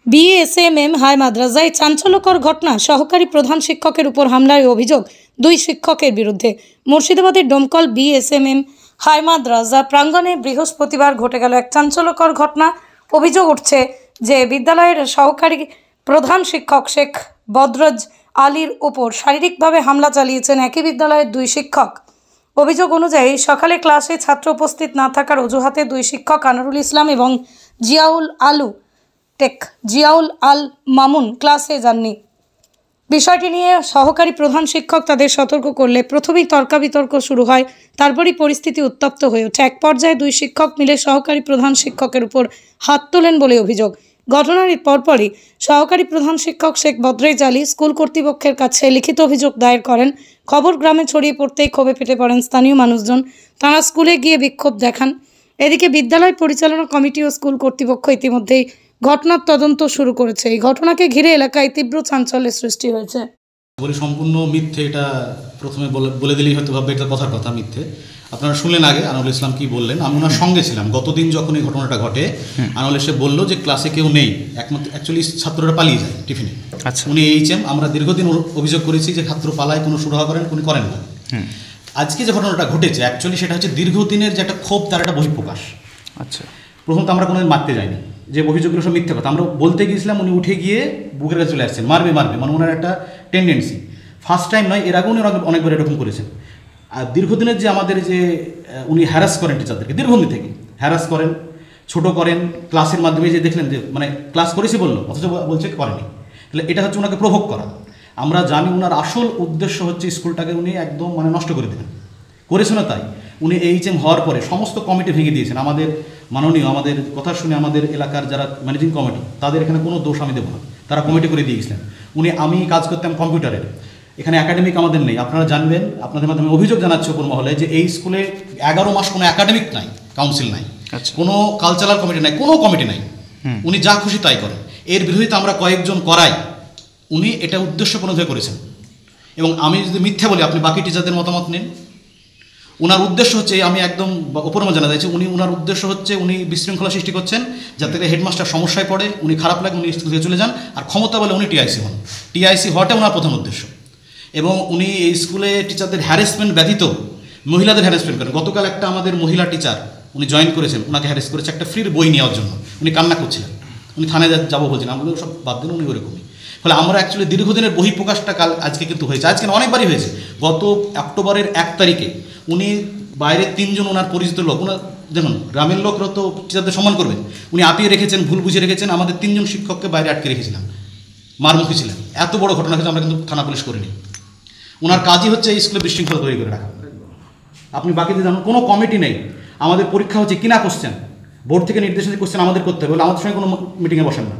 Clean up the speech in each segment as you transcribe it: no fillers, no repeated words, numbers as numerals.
BSMM high মাদ্রাসায় চাঞ্চল্যকর ঘটনা। সহকারী প্রধান শিক্ষকের উপর হামলার অভিযোগ 2 শিক্ষকের বিরুদ্ধে। মুর্শিদাবাদের ডোমকল বিএসএমএম হাই মাদ্রাসা প্রাঙ্গণে বৃহস্পতিবার ঘটে গেল এক চাঞ্চল্যকর ঘটনা। অভিযোগ উঠছে যে বিদ্যালয়ের সহকারী প্রধান শিক্ষক শেখ বদরজ আলীর উপর শারীরিকভাবে হামলা চালিয়েছেন একই বিদ্যালয়ের 2 শিক্ষক। অভিযোগ অনুযায়ী সকালে ক্লাসে ছাত্র উপস্থিত না থাকার অজুহাতে 2 শিক্ষক আনোয়ারুল ইসলাম এবং জিয়াউল আল মামুন ক্লাসে যাননি। বিষয়টি নিয়ে সহকারী প্রধান শিক্ষক তাদের সতর্ক করলে প্রথমেই তর্কাবিতর্ক শুরু হয়, তারপরই পরিস্থিতি উত্তপ্ত হয়ে ওঠে। এক পর্যায়ে 2 শিক্ষক মিলে সহকারী প্রধান শিক্ষকের উপর হাত তোলেন বলে অভিযোগ। ঘটনার পরপরই সহকারী প্রধান শিক্ষক শেখ বদরজ আলী স্কুল কর্তৃপক্ষের কাছে লিখিত অভিযোগ দায়ের করেন। খবর গ্রামে ছড়িয়ে পড়তেই ক্ষোভে ফেটে পড়েন স্থানীয় মানুষজন। তারা স্কুলে গিয়ে বিক্ষোভ দেখান। এদিকে বিদ্যালয় পরিচালনা কমিটি ও স্কুল কর্তৃপক্ষ ইতিমধ্যেই ঘটনার তদন্ত শুরু করেছে। এই ঘটনাকে ঘিরে এলাকায় তীব্র চাঞ্চল্যের সৃষ্টি হয়েছে। বলি সম্পূর্ণ মিথ্যে, এটা প্রথমে বলে দিলেই হয়তো ভাববে এটা কথার কথা মিথ্যে। আপনারা শুনলেন আগে আনোয়ারুল ইসলাম কি বললেন। আমি ওনার সঙ্গে ছিলাম গতদিন যখন এই ঘটনাটা ঘটে। আনোয়ারুল এসে বললো যে ক্লাসে কেউ নেই, একমাত্র অ্যাকচুয়ালি ছাত্ররা পালিয়ে যায় টিফিনে। আচ্ছা, উনি এইচএম, আমরা দীর্ঘদিন অভিযোগ করেছি যে ছাত্র পালায়, কোনো সুরাহা করেন উনি করেন না। আজকে যে ঘটনাটা ঘটেছে অ্যাকচুয়ালি সেটা হচ্ছে দীর্ঘদিনের যে একটা ক্ষোভ, তার একটা বহিঃপ্রকাশ। আচ্ছা, প্রথম তো আমরা কোনোদিন মারতে যাইনি, যে অভিযোগগুলো সব মিথ্যে কথা। আমরা বলতে গিয়েছিলাম, উনি উঠে গিয়ে বুকের কাছে চলে আসছেন, মারবে মানে ওনার একটা টেন্ডেন্সি। ফার্স্ট টাইম নয়, এর আগেও উনি অনেকবার এরকম করেছেন। আর দীর্ঘদিনের যে আমাদের যে উনি হ্যারাস করেন টিচারদেরকে, দীর্ঘদিন থেকে হ্যারাস করেন, ছোট করেন, ক্লাসের মাধ্যমে যে দেখলেন যে মানে ক্লাস করেছি বললো অথচ বলছে করেনি, তাহলে এটা হচ্ছে ওনাকে প্রভোগ করা। আমরা জানি ওনার আসল উদ্দেশ্য হচ্ছে স্কুলটাকে উনি একদম মানে নষ্ট করে দেবেন। করেছে না তাই উনি এইচএম হওয়ার পরে সমস্ত কমিটি ভেঙে দিয়েছেন। আমাদের মাননীয়, আমাদের কথা শুনে আমাদের এলাকার যারা ম্যানেজিং কমিটি, তাদের এখানে কোনো দোষ আমি দেবো না, তারা কমিটি করে দিয়ে গেছিলেন। আমি কাজ করতাম কম্পিউটারের, এখানে একাডেমিক আমাদের নেই। আপনারা জানবেন, আপনাদের মাধ্যমে অভিযোগ জানাচ্ছি ওপর মহলে যে এই স্কুলে 11 মাস কোনো একাডেমিক নাই, কাউন্সিল নাই, কোনো কালচারাল কমিটি নাই, কোনো কমিটি নাই। উনি যা খুশি তাই করেন। এর বিরোধিতা আমরা কয়েকজন করাই, উনি এটা উদ্দেশ্যপূর্ণভাবে করেছেন। এবং আমি যদি মিথ্যা বলি, আপনি বাকি টিচারদের মতামত নিন। ওনার উদ্দেশ্য হচ্ছে, আমি একদম উপরমা জানা যাচ্ছে, ওনার উদ্দেশ্য হচ্ছে উনি বিশৃঙ্খলা সৃষ্টি করছেন, যাতে হেডমাস্টার সমস্যায় পড়ে, উনি খারাপ লাগে, উনি স্কুল থেকে চলে যান, আর ক্ষমতা বলে উনি টিআইসি হন। টিআইসি হওয়াটা ওনার প্রথম উদ্দেশ্য। এবং উনি এই স্কুলে টিচারদের হ্যারাসমেন্ট ব্যতীত মহিলাদের হ্যারাসমেন্ট করেন। গতকাল একটা আমাদের মহিলা টিচার উনি জয়েন করেছেন, ওনাকে হ্যারাস করেছে একটা ফ্রির বই নেওয়ার জন্য। উনি কান্না করছিলেন, উনি থানায় যাবো বলছেন, আমরা সব বাদ দিন, উনি ওরকমই। ফলে আমরা অ্যাকচুয়ালি দীর্ঘদিনের বহিঃপ্রকাশটা আজকে কিন্তু হয়েছে। আজকে অনেকবারই হয়েছে। গত অক্টোবরের 1 তারিখে উনি বাইরে 3 জন ওনার পরিচিত লোক, ওনার দেখুন গ্রামের লোকরা তো টিচারদের সম্মান করবেন, উনি আপিয়ে রেখেছেন, ভুল বুঝে রেখেছেন, আমাদের 3 জন শিক্ষককে বাইরে আটকে রেখেছিলাম, মারমুখী ছিলেন। এত বড় ঘটনা কিন্তু আমরা কিন্তু থানা পুলিশ করিনি। ওনার কাজই হচ্ছে এই স্কুলে বিশৃঙ্খলা তৈরি করে রাখা। আপনি বাকিতে জানুন, কোনো কমিটি নেই। আমাদের পরীক্ষা হচ্ছে কিনা কোশ্চেন, বোর্ড থেকে নির্দেশ কোশ্চেন আমাদের করতে হবে, আমাদের সঙ্গে কোনো মিটিংয়ে বসেন না,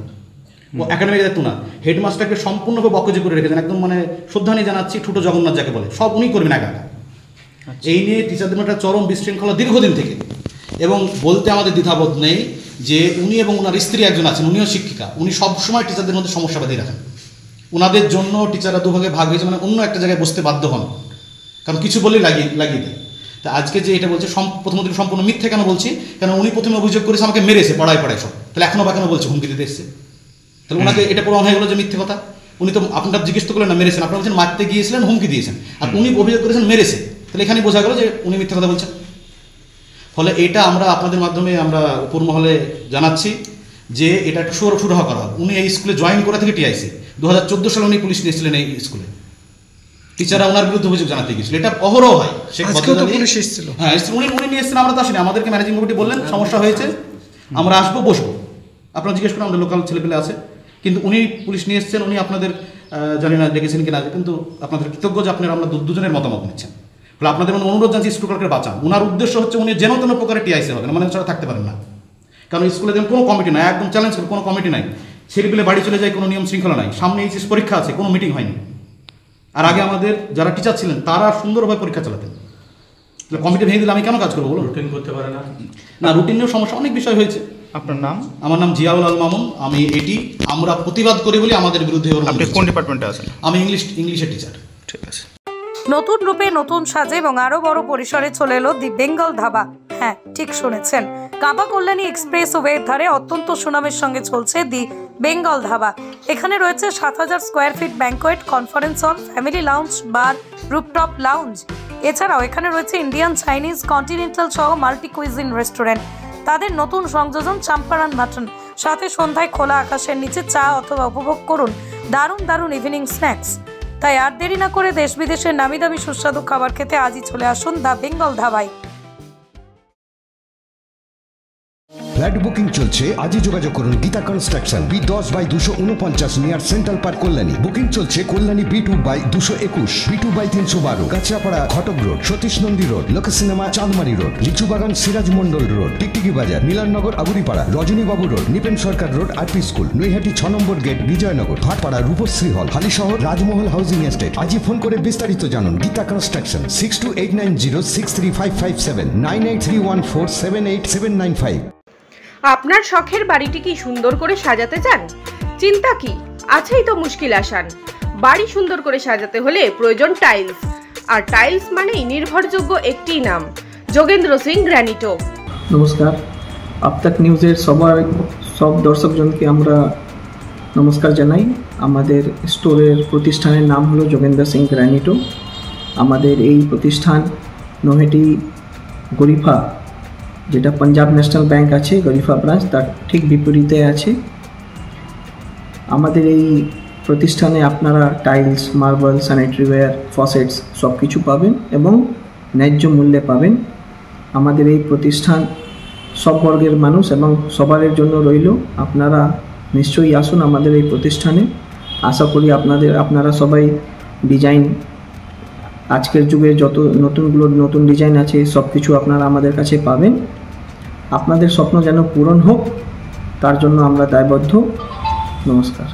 একাডেমিক দায়িত্ব না। হেডমাস্টারকে সম্পূর্ণভাবে বকজি করে রেখেছেন, একদম মানে শ্রদ্ধা নিয়ে জানাচ্ছি, ঠুটো জগন্নাথ যাকে বলে, সব উনি করবেন একা একা। এই নিয়ে টিচারদের একটা চরম বিশৃঙ্খলা দীর্ঘদিন থেকে। এবং বলতে আমাদের দ্বিধাবোধ নেই যে উনি এবং ওনার স্ত্রী একজন আছেন, উনিও শিক্ষিকা, উনি সবসময় টিচারদের মধ্যে সমস্যা বাঁধিয়ে রাখেন। ওনাদের জন্য টিচাররা দুভাগে ভাগ হয়েছে, মানে অন্য একটা জায়গায় বসতে বাধ্য হন, কারণ কিছু বলেই লাগিয়ে দেয়। তা আজকে যে এটা বলছে প্রথমত সম্পূর্ণ মিথ্যে কেন বলছি, কারণ উনি প্রথমে অভিযোগ করেছে আমাকে মেরেছে পড়ায় সব, তাহলে এখনও বা কেন বলছে হুমকি দিতে এসছে, তাহলে ওনাকে এটা প্রমাণ হয়ে গেলো যে মিথ্যে কথা। উনি তো আপনারা জিজ্ঞেস করলেন না মেরেছেন, আপনারা বলছেন মারতে গিয়েছিলেন, হুমকি দিয়েছেন, আর উনি অভিযোগ করেছেন মেরেছে, তাহলে এখানে বোঝা গেল যে উনি মিথ্যে কথা বলছেন। ফলে এটা আমরা আপনাদের মাধ্যমে আমরা উপর মহলে জানাচ্ছি যে এটা একটু সুরাহা করা হবে। উনি এই স্কুলে জয়েন করা থেকে টিআইসি 2014 সালে উনি পুলিশ নিয়েছিলেন এই স্কুলে, টিচাররা ওনার বিরুদ্ধে অভিযোগ জানাতে গিয়েছিল। এটা অহরহ হয়। পুলিশ এসেছিল, হ্যাঁ উনি নিয়ে এসেছেন, আমরা তো আসিনি। আমাদেরকে ম্যানেজিং কমিটি বললেন সমস্যা হয়েছে, আমরা আসবো বসবো, আপনারা জিজ্ঞেস করেন, আমাদের লোকাল ছেলেপেলে আছে, কিন্তু উনি পুলিশ নিয়ে এসেছেন। উনি আপনাদের জানি না ডেকেছেন কিনা, কিন্তু আপনাদের কৃতজ্ঞ যে আপনারা আমরা দুজনের মতামত নিচ্ছেন। ফলে আপনাদের মধ্যে অনুরোধ জানছি স্টুডেন্টকে বাঁচান। ওনার উদ্দেশ্য হচ্ছে উনি যেন তেন প্রকারের টিআইসি হবে না, মানে ছাড়া থাকতে পারেন না, কারণ স্কুলে যেমন কোনো কমিটি নাই, একদম চ্যালেঞ্জ করে কোনো কমিটি নাই, ছেলেপেলে বাড়ি চলে যায়, কোনো নিয়ম শৃঙ্খলা নাই, সামনে এইচএস পরীক্ষা আছে, কোনো মিটিং হয়নি। আর আগে আমাদের যারা টিচার ছিলেন তারা সুন্দরভাবে পরীক্ষা চালাতেন, তাহলে কমিটি ভেঙে দিলে আমি কেন কাজ করবো বলুন? রুটিন করতে পারে না, না রুটিনেও সমস্যা, অনেক বিষয় হয়েছে। আপনার নাম? আমার নাম জিয়াউল আল মামুন, আমি এটি আমরা প্রতিবাদ করি বলে আমাদের বিরুদ্ধে। আপনি কোন ডিপার্টমেন্টে আছেন? আমি ইংলিশের টিচার। ঠিক আছে। নতুন রূপে, নতুন সাজে এবং আরও বড় পরিসরে চলে এলো দি বেঙ্গল ধাবা। হ্যাঁ, ঠিক শুনেছেন, কাবা কল্যাণী এক্সপ্রেস ওয়ের ধারে অত্যন্ত সুনামের সঙ্গে চলছে দি বেঙ্গল ধাবা। এখানে রয়েছে 7000 square feet banquet, conference hall, family lounge, bar, rooftop lounge. এছাড়াও এখানে রয়েছে ইন্ডিয়ান, চাইনিজ, কন্টিনেন্টাল সহ মাল্টি কুইজিন রেস্টুরেন্ট। তাদের নতুন সংযোজন চাম্পারান মাটন। সাথে সন্ধ্যায় খোলা আকাশের নিচে চা অথবা উপভোগ করুন দারুণ দারুণ ইভিনিং স্ন্যাক্স। তাই আর দেরি না করে দেশ বিদেশের নামি দামি সুস্বাদু খাবার খেতে আজই চলে আসুন দ্য বেঙ্গল ধাবায়। ফ্ল্যাট বুকিং চলছে, আজই যোগাযোগ করুন Gita construction, B10/249 near central park, Kalyani. Booking চলছে কল্যাণী B2/221, B2/312, কাঁচরাপাড়া ঘটক রোড, সতীশ নন্দী রোড, লোক সিনেমা চাঁদমারি রোড, লিচুবাগান সিরাজ মন্ডল রোড, টিকটিকি বাজার, মিলননগর আগুরিপাড়া, রজনীবাবু রোড, নিপেন সরকার রোড, আরপি স্কুল, নৈহাটি 6 নম্বর গেট, বিজয়নগর, ভাটপাড়া, রূপশ্রী হল, হালিশহর, রাজমহল হাউজিং এস্টেট। আজই ফোন করে বিস্তারিত জানুন। গীতা কনস্ট্রাকশন 6289063557, 9831478795। আপনার শখের বাড়িটি কি সুন্দর করে সাজাতে চান? চিন্তা কি, আছেই তো মুশকিল আসান। বাড়ি সুন্দর করে সাজাতে হলে প্রয়োজন টাইলস, আর টাইলস মানেই নির্ভরযোগ্য একটি নাম, যোগেন্দ্র সিং গ্র্যানিটো। নমস্কার, আপতাক নিউজের সব দর্শকজনকে আমরা নমস্কার জানাই। আমাদের স্টোরের প্রতিষ্ঠানের নাম হলো যোগেন্দ্র সিং গ্র্যানিটো। আমাদের এই প্রতিষ্ঠান নৈহাটি গরিফা, যেটা পাঞ্জাব ন্যাশনাল ব্যাংক আছে গরিফা ব্রাঞ্চ, তার ঠিক বিপরীতে আছে। আমাদের এই প্রতিষ্ঠানে আপনারা টাইলস, মার্বেল, স্যানিটারিওয়্যার, ফসেটস সব কিছু পাবেন এবং ন্যায্য মূল্যে পাবেন। আমাদের এই প্রতিষ্ঠান সব বর্গের মানুষ এবং সবার জন্য রইল। আপনারা নিশ্চয়ই আসুন আমাদের এই প্রতিষ্ঠানে। আশা করি আপনারা সবাই ডিজাইন, আজকের যুগে যত নতুন ডিজাইন আছে সব কিছু আপনারা আমাদের কাছে পাবেন। আপনাদের স্বপ্ন যেন পূরণ হোক, তার জন্য আমরা দায়বদ্ধ। নমস্কার।